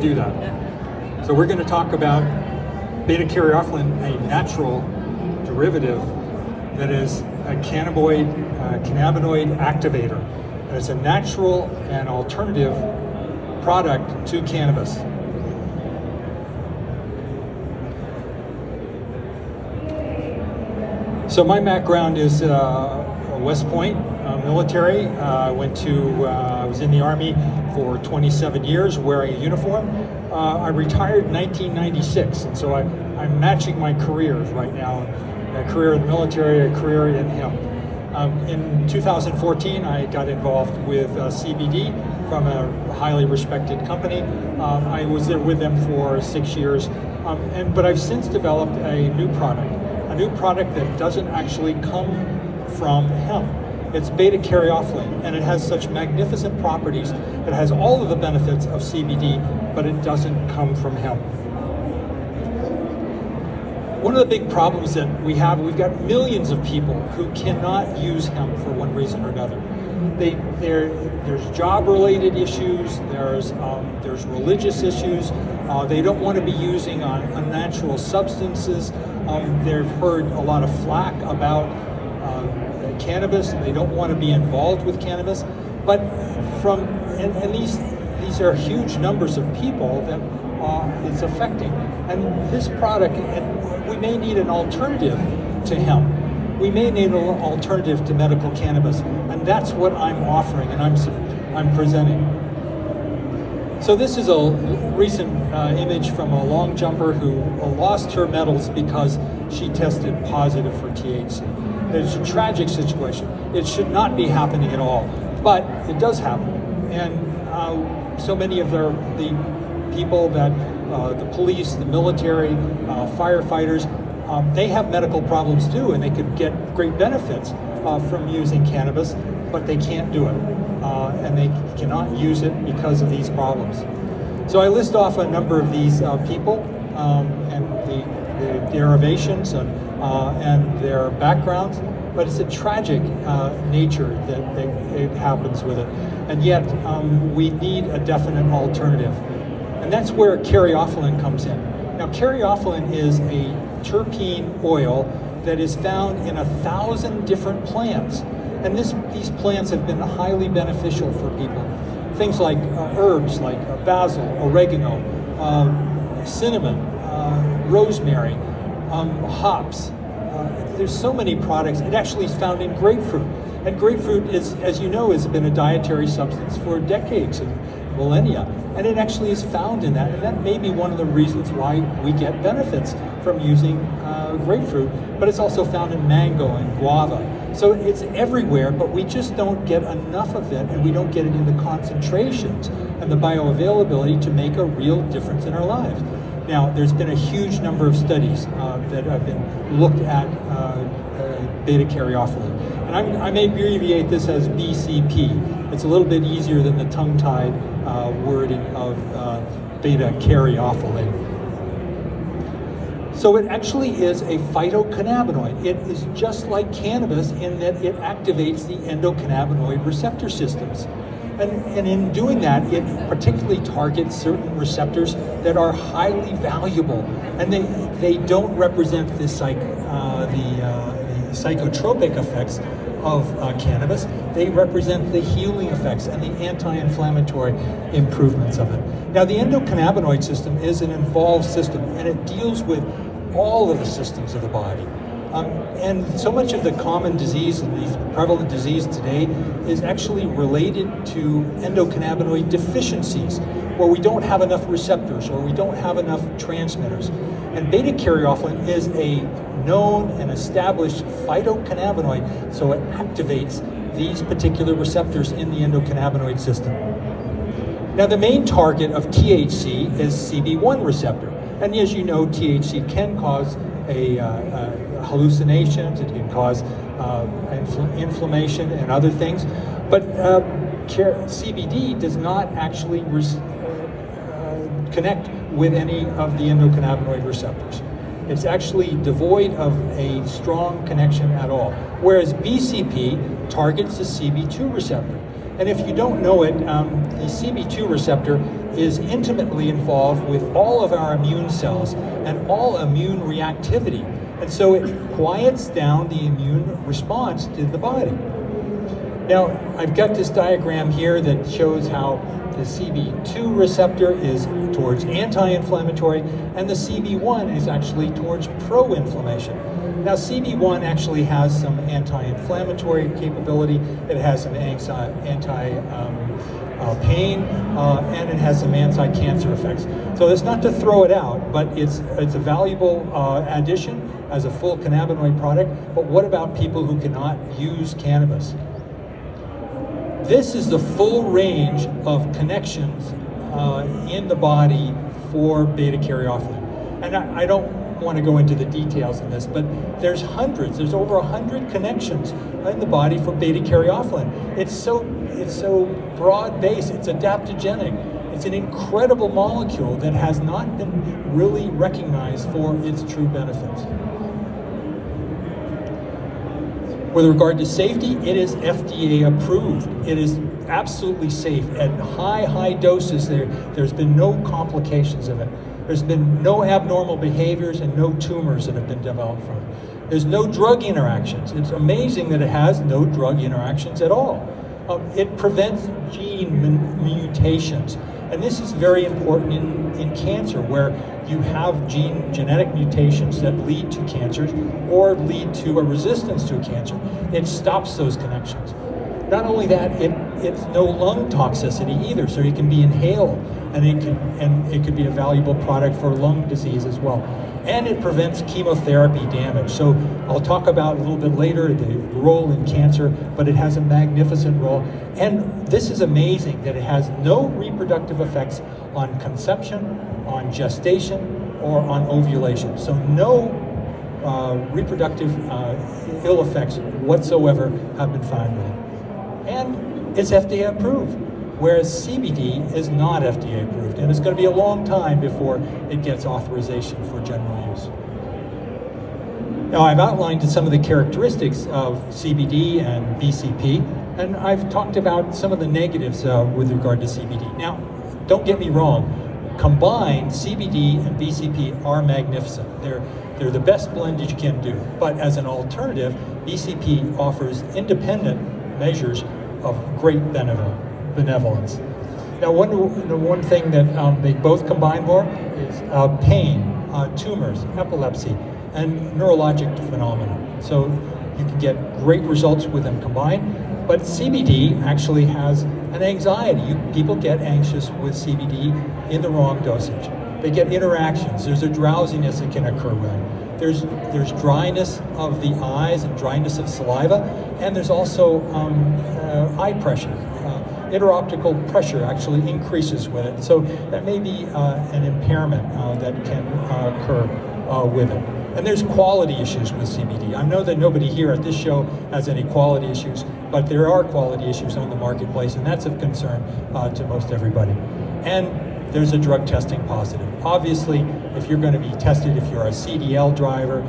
do that. So we're going to talk about beta-Caryophyllene, a natural derivative that is a cannabinoid activator. And it's a natural and alternative product to cannabis. So my background is West Point military. I was in the Army for 27 years wearing a uniform. I retired in 1996, and so I'm matching my careers right now. A career in the military, a career in hemp. In 2014, I got involved with CBD from a highly respected company. I was there with them for 6 years, but I've since developed a new product that doesn't actually come from hemp. It's beta-Caryophyllene, and it has such magnificent properties. It has all of the benefits of CBD, but it doesn't come from hemp. One of the big problems that we've got millions of people who cannot use hemp for one reason or another. There's job-related issues, there's religious issues, they don't want to be using unnatural substances, they've heard a lot of flack about cannabis, and they don't want to be involved with cannabis, but these are huge numbers of people that it's affecting. And this product, we may need an alternative to hemp. We may need an alternative to medical cannabis, and that's what I'm offering and I'm presenting. So this is a recent image from a long jumper who lost her medals because she tested positive for THC. It's a tragic situation. It should not be happening at all, but it does happen. And so many of the people that the police, the military, firefighters, they have medical problems too, and they could get great benefits from using cannabis, but they can't do it. And they cannot use it because of these problems. So I list off a number of these people and the derivations and their backgrounds, but it's a tragic nature that it happens with it. And yet we need a definite alternative. And that's where Caryophyllene comes in. Now, Caryophyllene is a terpene oil that is found in 1,000 different plants. And these plants have been highly beneficial for people. Things like herbs like basil, oregano, cinnamon, rosemary, hops. There's so many products. It actually is found in grapefruit. And grapefruit is, as you know, has been a dietary substance for decades and millennia. And it actually is found in that. And that may be one of the reasons why we get benefits from using grapefruit. But it's also found in mango and guava. So it's everywhere, but we just don't get enough of it, and we don't get it in the concentrations and the bioavailability to make a real difference in our lives. Now, there's been a huge number of studies that have been looked at beta-Caryophyllene. And I may abbreviate this as BCP. It's a little bit easier than the tongue-tied wording of beta-Caryophyllene. So it actually is a phytocannabinoid. It is just like cannabis in that it activates the endocannabinoid receptor systems. And in doing that, it particularly targets certain receptors that are highly valuable. And they don't represent the psychotropic effects of cannabis. They represent the healing effects and the anti-inflammatory improvements of it. Now, the endocannabinoid system is an involved system, and it deals with all of the systems of the body. And so much of the common disease and these prevalent disease today is actually related to endocannabinoid deficiencies, where we don't have enough receptors or we don't have enough transmitters. And beta-Caryophyllene is a known and established phytocannabinoid, so it activates these particular receptors in the endocannabinoid system. Now, the main target of THC is CB1 receptor. And as you know, THC can cause hallucinations, it can cause inflammation and other things, but CBD does not actually connect with any of the endocannabinoid receptors. It's actually devoid of a strong connection at all, whereas BCP targets the CB2 receptor. And if you don't know it, the CB2 receptor is intimately involved with all of our immune cells and all immune reactivity. And so it quiets down the immune response to the body. Now, I've got this diagram here that shows how the CB2 receptor is towards anti-inflammatory, and the CB1 is actually towards pro-inflammation. Now, CB1 actually has some anti-inflammatory capability, it has some anti-pain, and it has some anti-cancer effects. So it's not to throw it out, but it's a valuable addition as a full cannabinoid product. But what about people who cannot use cannabis? This is the full range of connections in the body for beta-Caryophyllene. And I don't want to go into the details of this, but there's over 100 connections in the body for beta-Caryophyllene. It's so broad-based, it's adaptogenic. It's an incredible molecule that has not been really recognized for its true benefits. With regard to safety, it is FDA approved. It is absolutely safe. At high doses, there's been no complications of it. There's been no abnormal behaviors and no tumors that have been developed from it. There's no drug interactions. It's amazing that it has no drug interactions at all. It prevents gene mutations. And this is very important in cancer, where you have genetic mutations that lead to cancers or lead to a resistance to a cancer. It stops those connections. Not only that, it's no lung toxicity either, so it can be inhaled, and it could be a valuable product for lung disease as well. And it prevents chemotherapy damage. So I'll talk about a little bit later the role in cancer, but it has a magnificent role. And this is amazing that it has no reproductive effects on conception, on gestation, or on ovulation. So no reproductive ill effects whatsoever have been found with it. And it's FDA approved, whereas CBD is not FDA approved, and it's going to be a long time before it gets authorization for general use. Now, I've outlined some of the characteristics of CBD and BCP, and I've talked about some of the negatives with regard to CBD. Now, don't get me wrong, combined, CBD and BCP are magnificent. They're the best blend that you can do, but as an alternative, BCP offers independent measures of great benevolence. Now, one thing that they both combine for is pain, tumors, epilepsy, and neurologic phenomena. So you can get great results with them combined, but CBD actually has an anxiety. People get anxious with CBD in the wrong dosage. They get interactions. There's a drowsiness that can occur with it. There's dryness of the eyes and dryness of saliva, and there's also eye pressure. Interoptical pressure actually increases with it. So that may be an impairment that can occur with it. And there's quality issues with CBD. I know that nobody here at this show has any quality issues, but there are quality issues on the marketplace, and that's of concern to most everybody. And there's a drug testing positive. Obviously, if you're going to be tested, if you're a CDL driver,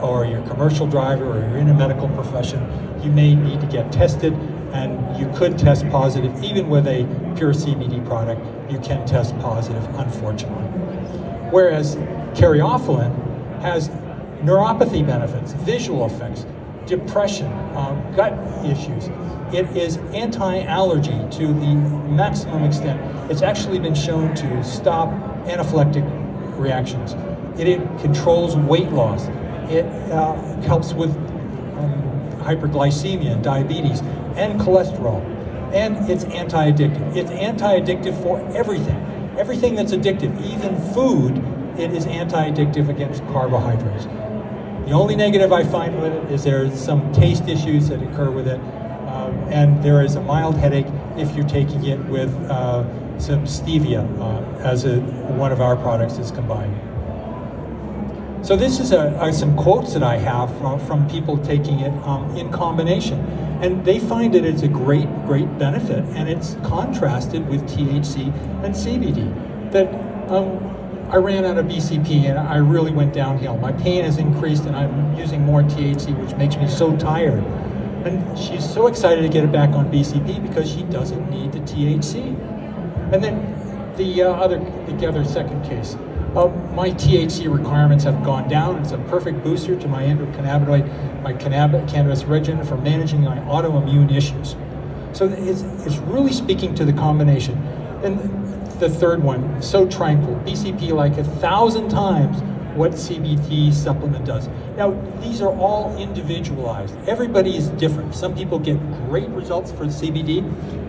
or you're a commercial driver, or you're in a medical profession, you may need to get tested, and you could test positive. Even with a pure CBD product, you can test positive, unfortunately. Whereas Caryophyllene has neuropathy benefits, visual effects, depression, gut issues. It is anti-allergy to the maximum extent. It's actually been shown to stop anaphylactic reactions. It controls weight loss. It helps with hyperglycemia and diabetes and cholesterol. And it's anti-addictive. It's anti-addictive for everything. Everything that's addictive, even food, it is anti-addictive against carbohydrates. The only negative I find with it is there's some taste issues that occur with it, and there is a mild headache if you're taking it with some stevia as one of our products is combined. So this is some quotes that I have from people taking it in combination, and they find that it's a great benefit, and it's contrasted with THC and CBD. That I ran out of BCP and I really went downhill. My pain has increased and I'm using more THC, which makes me so tired. And she's so excited to get it back on BCP because she doesn't need the THC. And then the other second case. My THC requirements have gone down. It's a perfect booster to my endocannabinoid, my cannabis regimen for managing my autoimmune issues. So it's really speaking to the combination. And the third one, so tranquil, BCP like 1,000 times what CBD supplement does. Now, these are all individualized. Everybody is different. Some people get great results for CBD,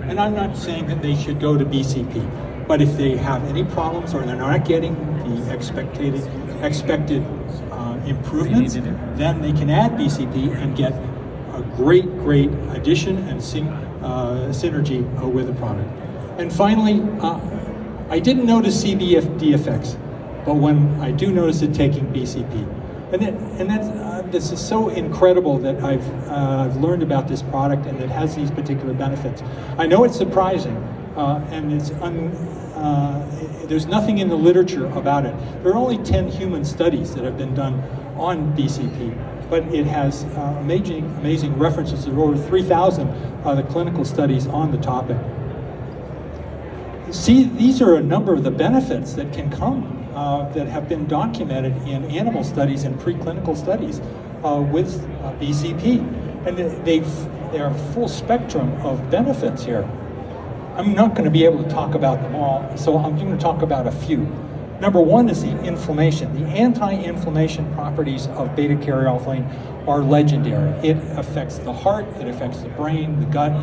and I'm not saying that they should go to BCP. But if they have any problems or they're not getting the expected improvements, then they can add BCP and get a great addition and synergy with the product. And finally, I didn't notice CBD effects, but when I do notice it taking BCP, this is so incredible that I've learned about this product and it has these particular benefits. I know it's surprising, and there's nothing in the literature about it. There are only 10 human studies that have been done on BCP, but it has amazing references. There are over 3,000 the clinical studies on the topic. See, these are a number of the benefits that can come that have been documented in animal studies and preclinical studies with BCP. And they are a full spectrum of benefits here. I'm not going to be able to talk about them all, so I'm going to talk about a few. Number one is the inflammation. The anti-inflammation properties of beta-Caryophyllene are legendary. It affects the heart, it affects the brain, the gut,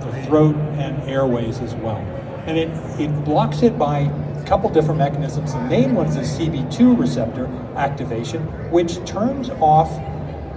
the throat, and airways as well. And it blocks it by a couple different mechanisms. The main one is the CB2 receptor activation, which turns off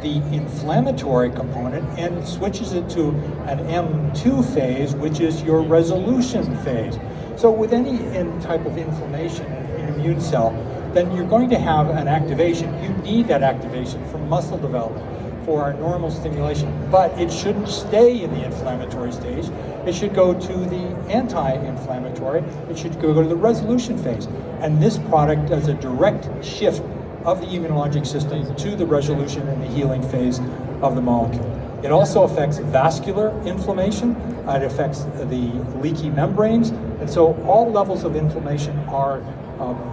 the inflammatory component and switches it to an M2 phase, which is your resolution phase. So with any type of inflammation in an immune cell, then you're going to have an activation. You need that activation for muscle development, for our normal stimulation, but it shouldn't stay in the inflammatory stage. It should go to the anti-inflammatory. It should go to the resolution phase. And this product does a direct shift of the immunologic system to the resolution and the healing phase of the molecule. It also affects vascular inflammation. It affects the leaky membranes. And so all levels of inflammation are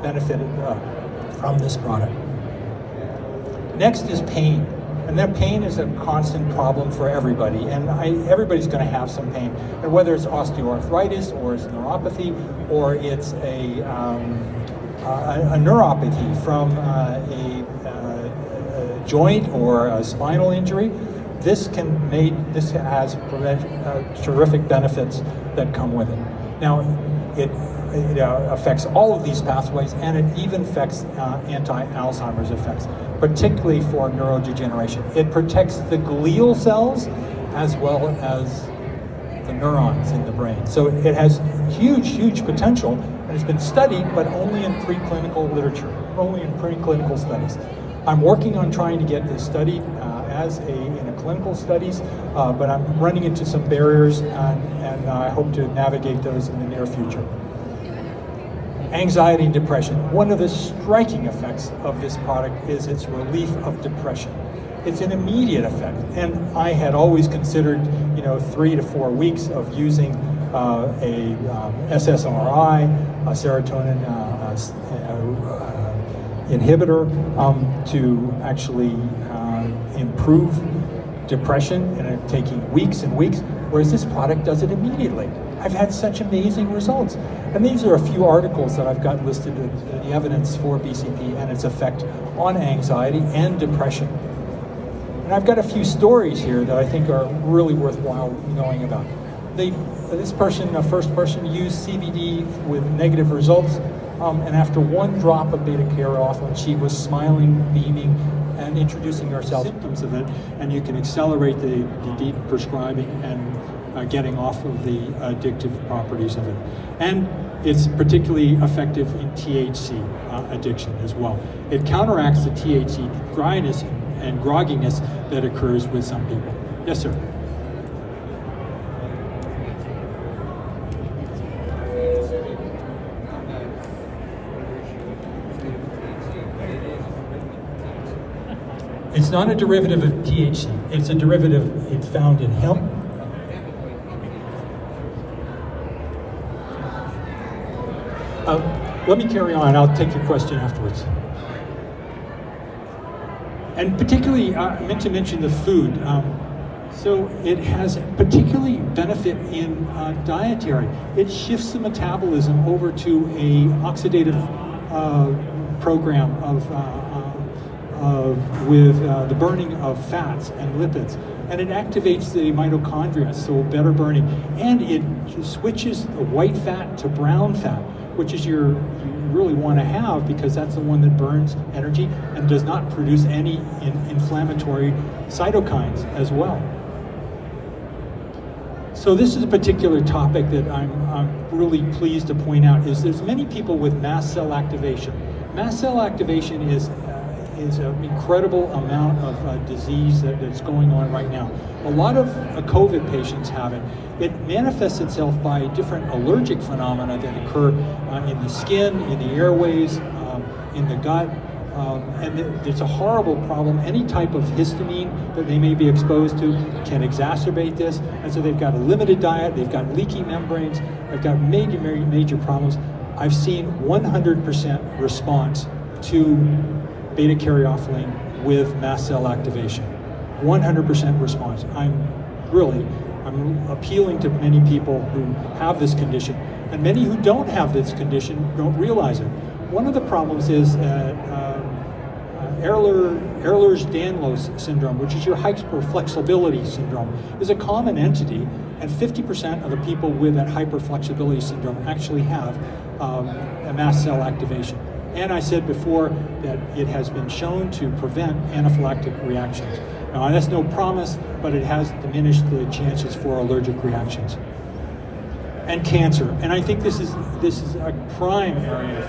benefited from this product. Next is pain. And that pain is a constant problem for everybody. And everybody's going to have some pain. And whether it's osteoarthritis or it's neuropathy or it's a neuropathy from a joint or a spinal injury, this has terrific benefits that come with it. Now, it affects all of these pathways, and it even affects anti-Alzheimer's effects, particularly for neurodegeneration. It protects the glial cells as well as the neurons in the brain. So it has huge potential, and it's been studied, but only in preclinical literature, only in preclinical studies. I'm working on trying to get this studied in a clinical studies, but I'm running into some barriers, and I hope to navigate those in the near future. Anxiety and depression. One of the striking effects of this product is its relief of depression. It's an immediate effect, and I had always considered, 3 to 4 weeks of using a SSRI, a serotonin inhibitor, to actually improve depression, and it taking weeks and weeks, whereas this product does it immediately. I've had such amazing results. And these are a few articles that I've got listed, the evidence for BCP and its effect on anxiety and depression. And I've got a few stories here that I think are really worthwhile knowing about. This person, a first person, used CBD with negative results, and after 1 drop of beta-Caryophyllene, she was smiling, beaming, and introducing herself symptoms of it, and you can accelerate the deep prescribing and getting off of the addictive properties of it. And it's particularly effective in THC addiction as well. It counteracts the THC dryness and grogginess that occurs with some people. Yes, sir. It's not a derivative of THC. It's a derivative, it's found in hemp. Let me carry on, I'll take your question afterwards. And particularly, I meant to mention the food. So it has particularly benefit in dietary. It shifts the metabolism over to a oxidative program with the burning of fats and lipids. And it activates the mitochondria, so better burning. And it switches the white fat to brown fat, which is you really want to have, because that's the one that burns energy and does not produce any inflammatory cytokines as well. So this is a particular topic that I'm really pleased to point out, is there's many people with mast cell activation. Mast cell activation is an incredible amount of disease that's going on right now. A lot of COVID patients have it. It manifests itself by different allergic phenomena that occur in the skin, in the airways, in the gut, and it's a horrible problem. Any type of histamine that they may be exposed to can exacerbate this, and so they've got a limited diet, they've got leaky membranes, they've got major problems. I've seen 100% response to beta-Caryophyllene with mast cell activation. 100% response. I'm appealing to many people who have this condition, and many who don't have this condition don't realize it. One of the problems is Ehlers-Danlos syndrome, which is your hyperflexibility syndrome, is a common entity, and 50% of the people with that hyperflexibility syndrome actually have a mast cell activation. And I said before that it has been shown to prevent anaphylactic reactions. Now, that's no promise, but it has diminished the chances for allergic reactions. And cancer. And I think this is a prime area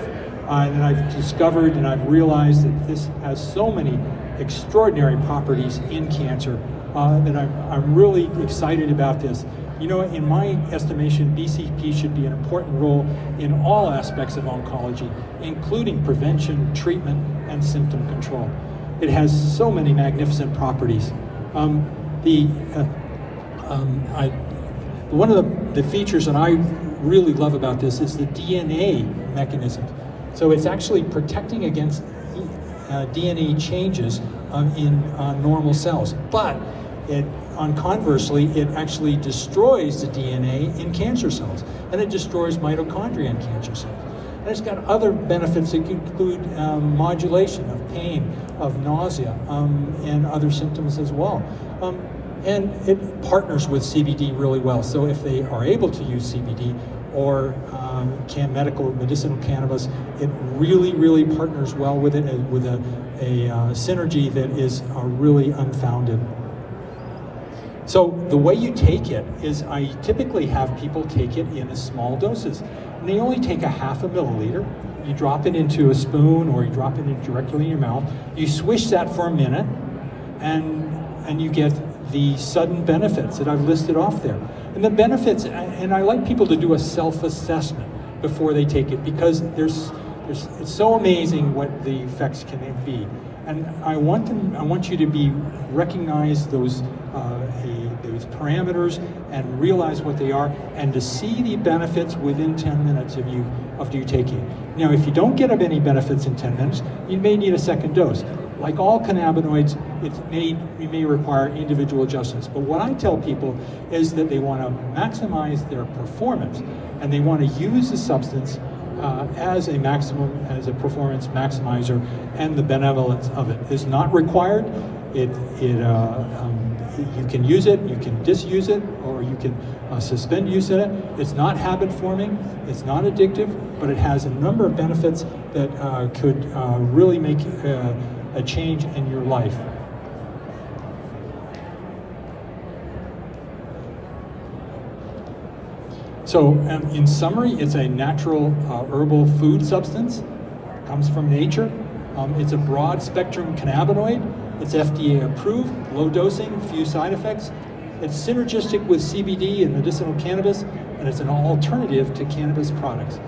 that I've discovered, and I've realized that this has so many extraordinary properties in cancer that I'm really excited about this. You know, in my estimation, BCP should be an important role in all aspects of oncology, including prevention, treatment, and symptom control. It has so many magnificent properties. One of the features that I really love about this is the DNA mechanism. So it's actually protecting against DNA changes in normal cells, but conversely, it actually destroys the DNA in cancer cells, and it destroys mitochondria in cancer cells. And it's got other benefits that include modulation of pain, of nausea, and other symptoms as well. And it partners with CBD really well. So if they are able to use CBD or medicinal cannabis, it really partners well with it, with a synergy that is really unfounded. So the way you take it is, I typically have people take it in small doses. And they only take a ½ milliliter. You drop it into a spoon, or you drop it directly in your mouth. You swish that for a minute, and you get the sudden benefits that I've listed off there. And the benefits, and I like people to do a self-assessment before they take it, because it's so amazing what the effects can be. And I want you to recognize those parameters and realize what they are, and to see the benefits within 10 minutes after you take it. Now, if you don't get any benefits in 10 minutes, you may need a second dose. Like all cannabinoids, you may require individual adjustments. But what I tell people is that they want to maximize their performance, and they want to use the substance as a performance maximizer, and the benevolence of it is not required. You can use it, you can disuse it, or you can suspend use of it. It's not habit forming, it's not addictive, but it has a number of benefits that could really make a change in your life. So in summary, it's a natural herbal food substance, comes from nature. It's a broad spectrum cannabinoid. It's FDA approved, low dosing, few side effects. It's synergistic with CBD and medicinal cannabis, and it's an alternative to cannabis products.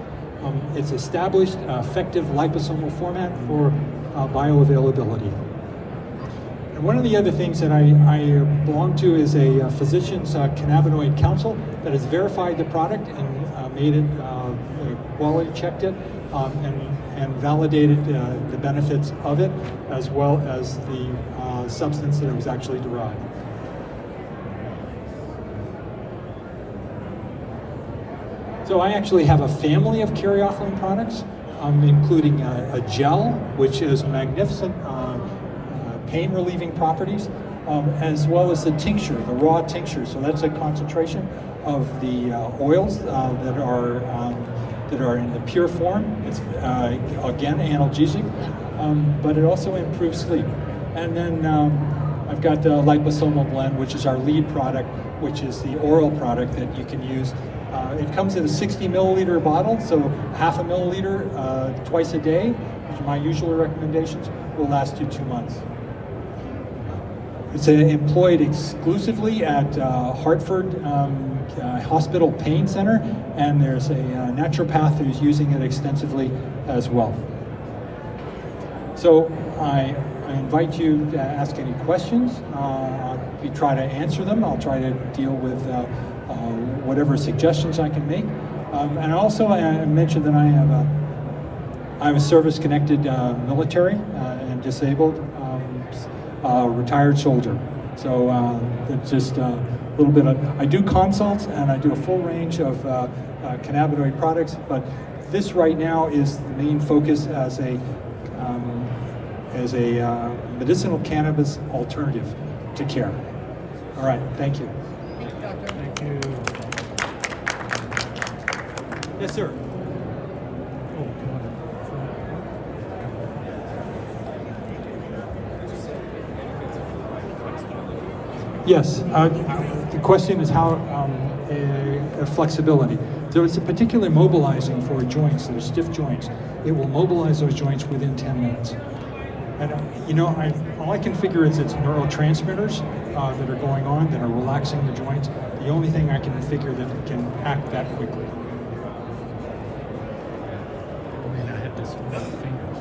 It's established effective liposomal format for bioavailability. And one of the other things that I belong to is a physician's cannabinoid council that has verified the product and made it, quality checked it, and validated the benefits of it, as well as the substance that it was actually derived. So I actually have a family of Caryophyllene products, including a gel, which is magnificent pain relieving properties, as well as the tincture, the raw tincture. So that's a concentration of the oils that are in the pure form. It's again analgesic, but it also improves sleep. And then I've got the liposomal blend, which is our lead product, which is the oral product that you can use. It comes in a 60 milliliter bottle, so half a milliliter twice a day, which are my usual recommendations, will last you 2 months. It's employed exclusively at Hartford Hospital Pain Center, and there's a naturopath who's using it extensively as well. So I invite you to ask any questions. I'll try to answer them. I'll try to deal with whatever suggestions I can make. And also I mentioned that I'm a service-connected military and disabled retired soldier. So it's just a little bit of, I do consults and I do a full range of cannabinoid products, but this right now is the main focus as a medicinal cannabis alternative to care. All right, thank you. Thank you, Doctor. Thank you. Yes, sir. Oh, come on. Yes, the question is how flexibility. So it's a particularly mobilizing for joints that are stiff joints. It will mobilize those joints within 10 minutes. And all I can figure is it's neurotransmitters that are going on that are relaxing the joints. The only thing I can figure that can act that quickly. I mean, I had this with my fingers.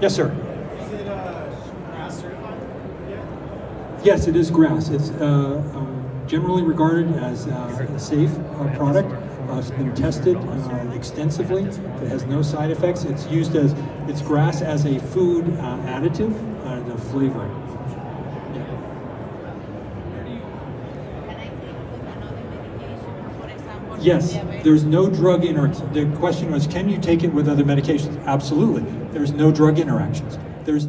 Yes, sir. Is it grass certified? Yes, it is grass. It's generally regarded as a safe product. It's been tested extensively. It has no side effects. It's used it's grass as a food additive, the flavoring. Yeah. Can I take with another medication, for example? Yes, diabetes? there's no drug interaction. The question was, can you take it with other medications? Absolutely. There's no drug interactions. There's